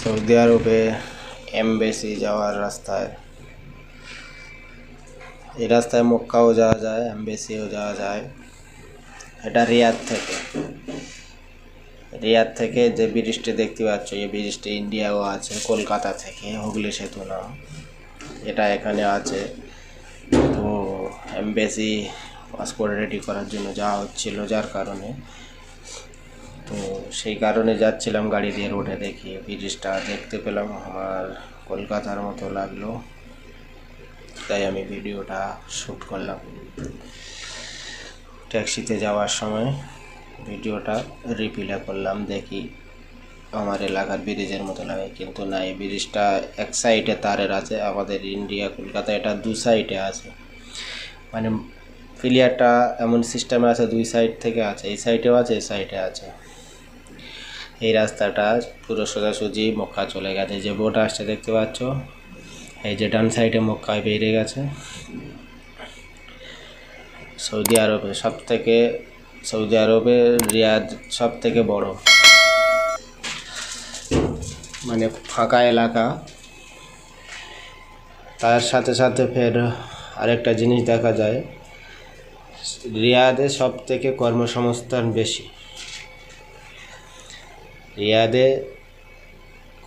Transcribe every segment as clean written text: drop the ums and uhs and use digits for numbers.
Saudi আরবে embassy যাওয়ার রাস্তায়, এই রাস্তায় মক্কাও যাওয়া যায়, এমবেসিও যাওয়া যায়। এটা রিয়াদ থেকে যে ব্রিজটি দেখতে পাচ্ছ, এই ব্রিজটি ইন্ডিয়াও আছে, কলকাতা থেকে, হুগলি সেতু না, এটা এখানে আছে। তো এমবেসি পাসপোর্ট রেডি করার জন্য যাওয়া হচ্ছিল, যার কারণে তো সেই কারণে যাচ্ছিলাম গাড়ি দিয়ে রোডে, দেখি ব্রিজটা দেখতে পেলাম, আমার কলকাতার মতো লাগলো, তাই আমি ভিডিওটা শ্যুট করলাম। ট্যাক্সিতে যাওয়ার সময় ভিডিওটা রিপ্লে করলাম, দেখি আমার এলাকার ব্রিজের মতো লাগে, কিন্তু না, এই ব্রিজটা এক সাইডে তারের আছে, আমাদের ইন্ডিয়া কলকাতা এটা দু সাইডে আছে, মানে প্লেয়ারটা এমন সিস্টেমে আছে, দুই সাইড থেকে আছে, এই সাইডেও আছে, এই সাইডে আছে। এই রাস্তাটা পুরো সোজাসুজি মক্কা চলে গেছে, যে বোট আসছে দেখতে পাচ্ছ, এই যে ডান সাইডে মক্কায় বেরিয়ে গেছে। সৌদি আরবে রিয়াদ সব থেকে বড়, মানে ফাঁকা এলাকা। তার সাথে সাথে ফের আরেকটা জিনিস দেখা যায়, রিয়াদে সব থেকে কর্মসংস্থান বেশি, রিয়াদে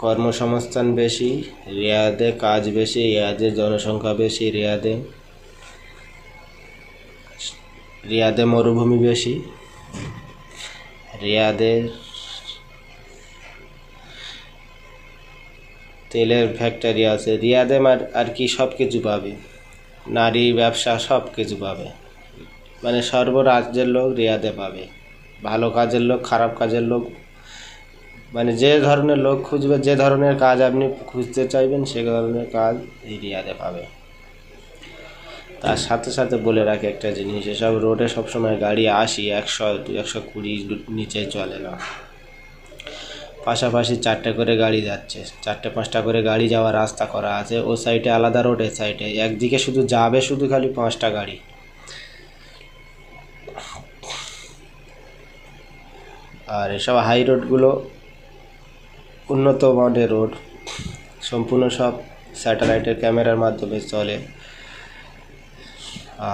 কর্মসংস্থান বেশি, রিয়াদে কাজ বেশি, রিয়াদে জনসংখ্যা বেশি, রিয়াদে মরুভূমি বেশি, রিয়াদের তেলের ফ্যাক্টরি আছে, রিয়াদে আর কি সব কিছু পাবে, নারী ব্যবসা সব কিছু পাবে, মানে সর্বরাজ্যের লোক রিয়াদে পাবে, ভালো কাজের লোক, খারাপ কাজের লোক, মানে যে ধরনের লোক খুঁজবে, যে ধরনের কাজ আপনি খুঁজতে চাইবেন, সে ধরনের কাজ এই রিয়াদে পাবে। তার সাথে সাথে বলে রাখি একটা জিনিস, এসব রোডে সবসময় গাড়ি 80, 100, 120 নিচে চলে না, পাশাপাশি 4টে করে গাড়ি যাচ্ছে, 4টে 5টা করে গাড়ি যাওয়ার রাস্তা করা আছে, ও সাইডে আলাদা রোড, এ সাইডে একদিকে শুধু যাবে, শুধু খালি 5টা গাড়ি। আর এসব হাই রোডগুলো উন্নত মানের রোড, সম্পূর্ণ সব স্যাটেলাইটের ক্যামেরার মাধ্যমে চলে।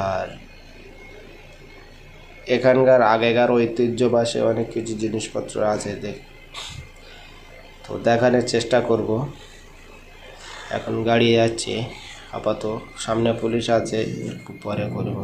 আর এখানকার আগেকার ঐতিহ্যবাসী অনেক কিছু জিনিসপত্র আছে, তো দেখানোর চেষ্টা করব। এখন গাড়ি যাচ্ছে, আপাতত সামনে পুলিশ আছে, একটু পরে করব।